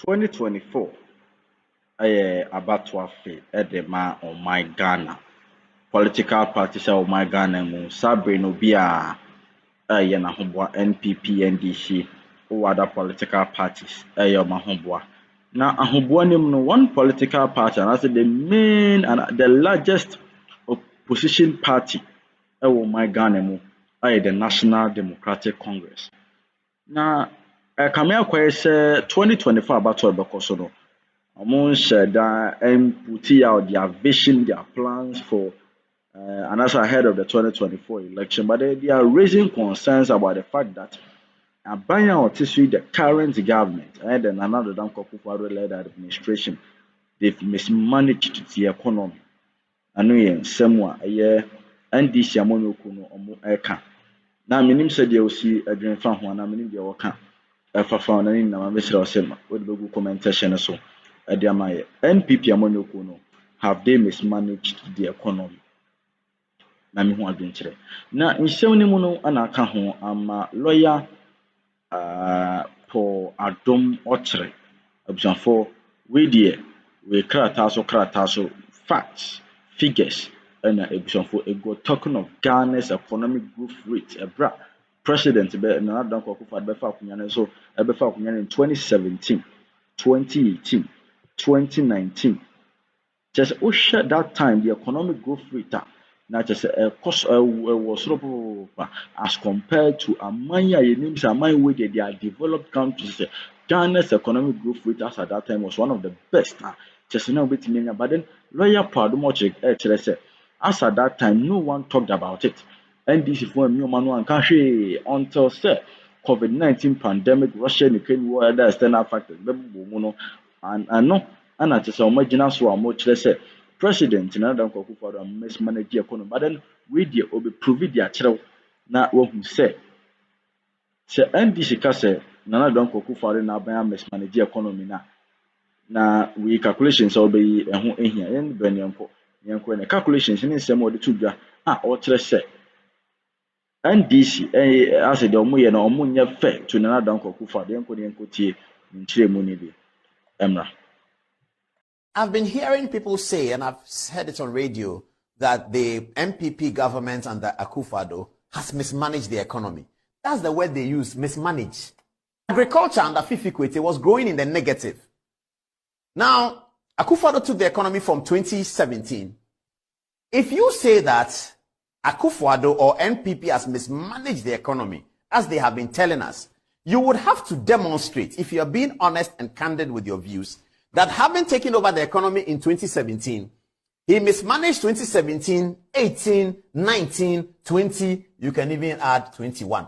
2024 about afe ma ɔman Ghana political parties a ɔman Ghana mu sabre no bi a ɛyɛ n'ahoboa NPP NDC or other political parties ɛyɛ ɔmo ahoboa na ahoboa no mu no one political party and that's the main and the largest opposition party ɛwɔ ɔman Ghana mu ɛyɛ the National Democratic Congress na kame akɔyɛ sɛ 2024 abato ɛbɛkɔ so no ɔmo nhyɛ da put out their vision, their plans for and also ahead of the 2024 election, but they are raising concerns about the fact that the current government and then another led administration, they've mismanaged the economy. I know somewhere NDC amonokuno omo eka. Na minim said you see a dream fan one, I mean the waka. If I found any number, Mr. Osema, would be good commentation so. NPP amonokuno have they mismanaged the economy? Na me ho adwenkyerɛ na nsɛm ne mu no ana aka ho ama lawyer for Adom Otchere abusuafo we deɛ we krataa so facts figures ɛna abusuafo ego talking of Ghana's economic growth rate ebra president be na Addo Akufo-Addo befa akunya ne so ebefa akunya ne in 2017 2018 2019 just shut that time the economic growth rate not just a cost was as compared to Amaya names Amaya way they are developed countries. Ghana's economic growth rate as at that time was one of the best. Just now with me, but then lawyer Adom said as at that time no one talked about it. And this is for new manual country until COVID-19 pandemic, Russia and Ukraine war, other external factors. And I know and I just imagine so much say president in Addo Akufo-Addo mismanage the economy, but then we dey obe prove their channel na who say NDC ka say Addo Akufo-Addo na ban mismanage the economy na we calculations obe ehun ehia yen benyanko yenko na calculations ni nsem odi tudwa o kire say NDC as the omo ye na omo nya fair to Addo Akufo-Addo yenko tie nkyire mu ni bi emra. I've been hearing people say, and I've heard it on radio, that the MPP government under Akufo-Addo has mismanaged the economy. That's the word they use, mismanage. Agriculture under Fifi Kwete was growing in the negative. Now, Akufo-Addo took the economy from 2017. If you say that Akufo-Addo or NPP has mismanaged the economy, as they have been telling us, you would have to demonstrate, if you are being honest and candid with your views, that having taken over the economy in 2017, he mismanaged 2017, 18, 19, 20, you can even add 21.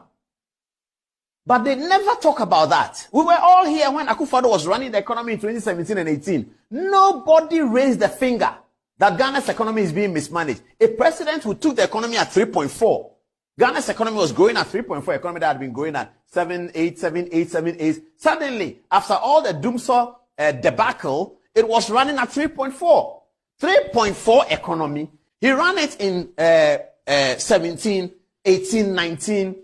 But they never talk about that. We were all here when Akufo-Addo was running the economy in 2017 and 18. Nobody raised the finger that Ghana's economy is being mismanaged. A president who took the economy at 3.4. Ghana's economy was growing at 3.4, economy that had been growing at 7, 8, 7, 8, 7, 8. Suddenly, after all the doomsaw debacle, it was running at 3.4. 3.4 economy. He ran it in 17, 18, 19.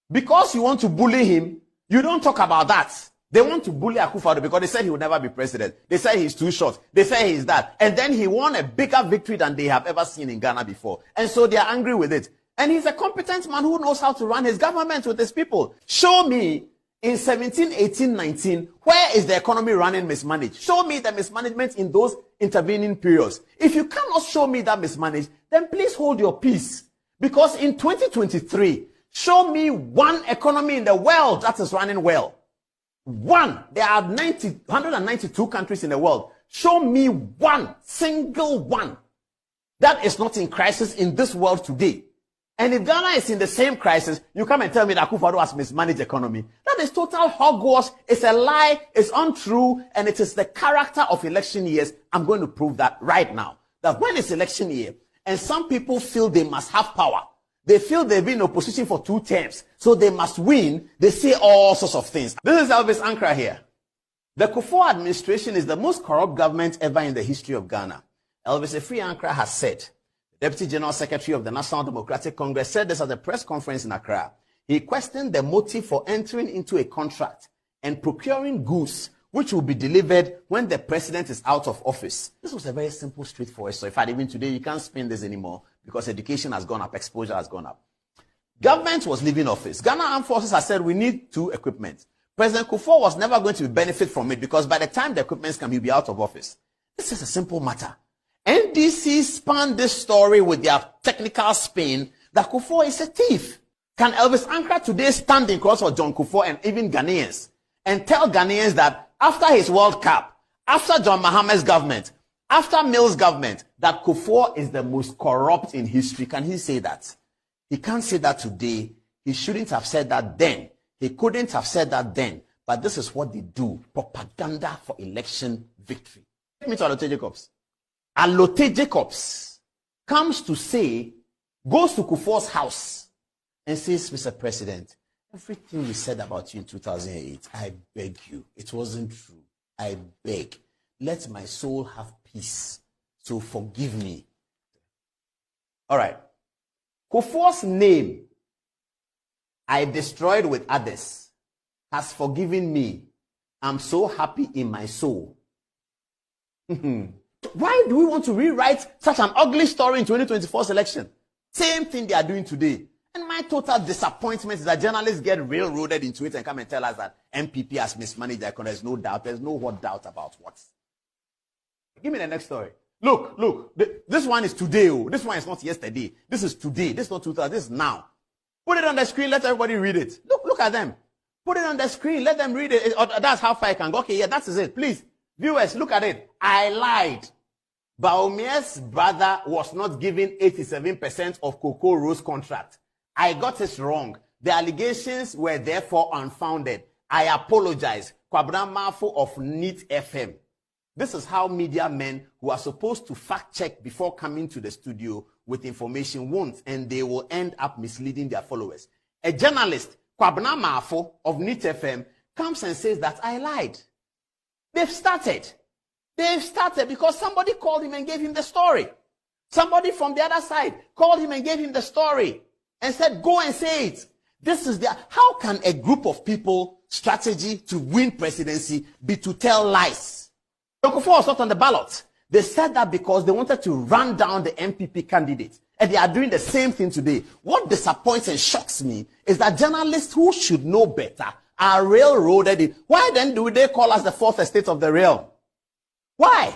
Because you want to bully him, you don't talk about that. They want to bully Akufo-Addo because they said he will never be president. They say he's too short. They say he's that. And then he won a bigger victory than they have ever seen in Ghana before. And so they are angry with it. And he's a competent man who knows how to run his government with his people. Show me in 17, 18, 19, where is the economy running mismanaged? Show me the mismanagement in those intervening periods. If you cannot show me that mismanaged, then please hold your peace. Because in 2023, show me one economy in the world that is running well. One. There are 192 countries in the world. Show me one, single one, that is not in crisis in this world today. And if Ghana is in the same crisis, you come and tell me that Akufo-Addo has mismanaged the economy. That is total hogwash. It's a lie. It's untrue. And it is the character of election years. I'm going to prove that right now. That when it's election year, and some people feel they must have power, they feel they've been in opposition for 2 terms, so they must win, they say all sorts of things. This is Elvis Ankara here. The Kufuor administration is the most corrupt government ever in the history of Ghana. Elvis Ankara has said. Deputy General Secretary of the National Democratic Congress said this at a press conference in Accra. He questioned the motive for entering into a contract and procuring goods which will be delivered when the president is out of office. This was a very simple, straightforward story. In fact, even today, you can't spin this anymore because education has gone up, exposure has gone up. Government was leaving office. Ghana Armed Forces has said we need 2 equipment. President Kufuor was never going to benefit from it because by the time the equipment come, he'll be out of office. This is a simple matter. NDC spun this story with their technical spin that Kufuor is a thief. Can Elvis Ankara today stand in cross for John Kufuor and even Ghanaians and tell Ghanaians that after his World Cup, after John Mahama's government, after Mills' government, that Kufuor is the most corrupt in history? Can he say that? He can't say that today. He shouldn't have said that then. He couldn't have said that then. But this is what they do. Propaganda for election victory. Let me to Alote Jacobs. Alote Jacobs comes to say, goes to Kufuor's house and says, Mr. President, everything we said about you in 2008, I beg you, it wasn't true. I beg, let my soul have peace. So forgive me. All right. Kufuor's name, I destroyed with others, has forgiven me. I'm so happy in my soul. Why do we want to rewrite such an ugly story in 2024 election? Same thing they are doing today. And my total disappointment is that journalists get railroaded into it and come and tell us that MPP has mismanaged the economy. There's no doubt. There's no what doubt about what. Give me the next story. Look. This one is today. Oh. This one is not yesterday. This is today. This is not 2000. This is now. Put it on the screen. Let everybody read it. Look at them. Put it on the screen. Let them read it. That's how far I can go. Okay, yeah, that is it. Please, viewers, look at it. I lied. Baumier's brother was not given 87% of Cocoa Rose contract. I got it wrong. The allegations were therefore unfounded. I apologize. Kwabena Mafo of NEAT FM. This is how media men who are supposed to fact check before coming to the studio with information won't, and they will end up misleading their followers. A journalist, Kwabena Mafo of NEAT FM, comes and says that I lied. They've started because somebody called him and gave him the story. Somebody from the other side called him and gave him the story and said, go and say it. This is how can a group of people strategy to win presidency be to tell lies? Kufuor was not on the ballot. They said that because they wanted to run down the MPP candidate. And they are doing the same thing today. What disappoints and shocks me is that journalists who should know better are railroaded in. Why then do they call us the fourth estate of the rail? Why?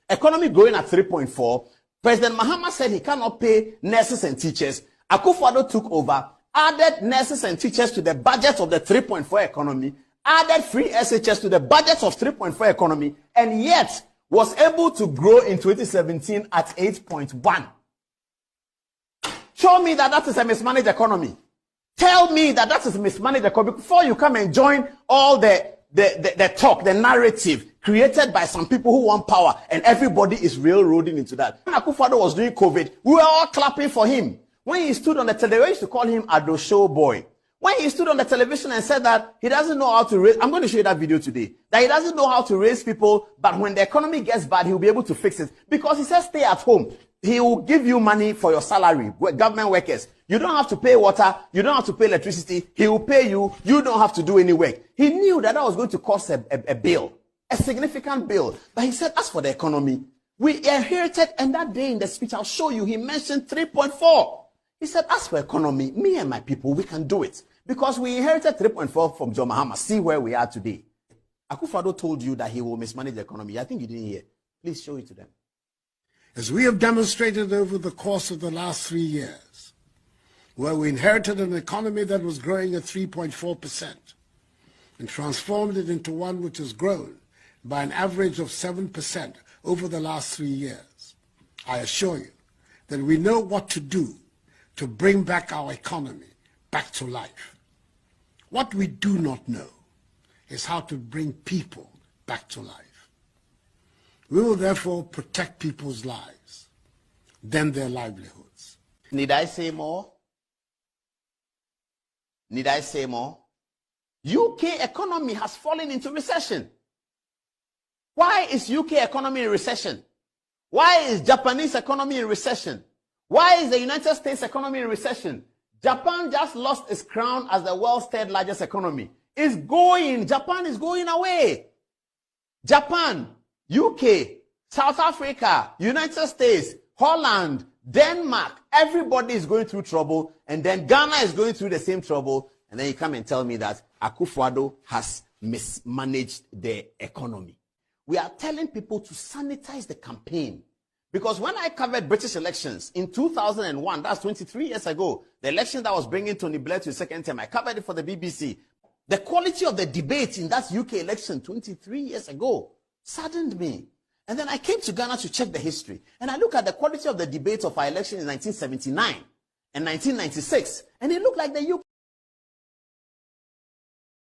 Economy growing at 3.4. President Mahama said he cannot pay nurses and teachers. Akufo-Addo took over, added nurses and teachers to the budget of the 3.4 economy, added free SHS to the budget of 3.4 economy, and yet was able to grow in 2017 at 8.1. Show me that is a mismanaged economy. Tell me that is a mismanaged economy before you come and join all the talk, the narrative created by some people who want power, and everybody is railroading into that. When Akufo-Addo was doing COVID, we were all clapping for him. When he stood on the television, we used to call him Addo Show Boy. When he stood on the television and said that he doesn't know how to raise, I'm going to show you that video today, that he doesn't know how to raise people, but when the economy gets bad, he'll be able to fix it. Because he says stay at home. He will give you money for your salary, government workers. You don't have to pay water. You don't have to pay electricity. He will pay you. You don't have to do any work. He knew that was going to cost a bill, a significant bill. But he said, as for the economy, we inherited, and that day in the speech, I'll show you, he mentioned 3.4. He said, as for economy, me and my people, we can do it. Because we inherited 3.4 from John Mahama. See where we are today. Akufo-Addo told you that he will mismanage the economy. I think you didn't hear. Please show it to them. As we have demonstrated over the course of the last 3 years, where we inherited an economy that was growing at 3.4% and transformed it into one which has grown by an average of 7% over the last 3 years, I assure you that we know what to do to bring back our economy back to life. What we do not know is how to bring people back to life. We will therefore protect people's lives, then their livelihoods. Need I say more? Need I say more? UK economy has fallen into recession. Why is UK economy in recession? Why is Japanese economy in recession? Why is the United States economy in recession? Japan just lost its crown as the world's third largest economy. It's going. Japan is going away. Japan, UK, South Africa, United States, Holland, Denmark, everybody is going through trouble, and then Ghana is going through the same trouble, and then you come and tell me that Akufo-Addo has mismanaged the economy. We are telling people to sanitize the campaign. Because when I covered British elections in 2001, that's 23 years ago, the election that was bringing Tony Blair to a second term, I covered it for the BBC. The quality of the debate in that UK election 23 years ago saddened me. And then I came to Ghana to check the history. And I look at the quality of the debate of our election in 1979 and 1996. And it looked like the UK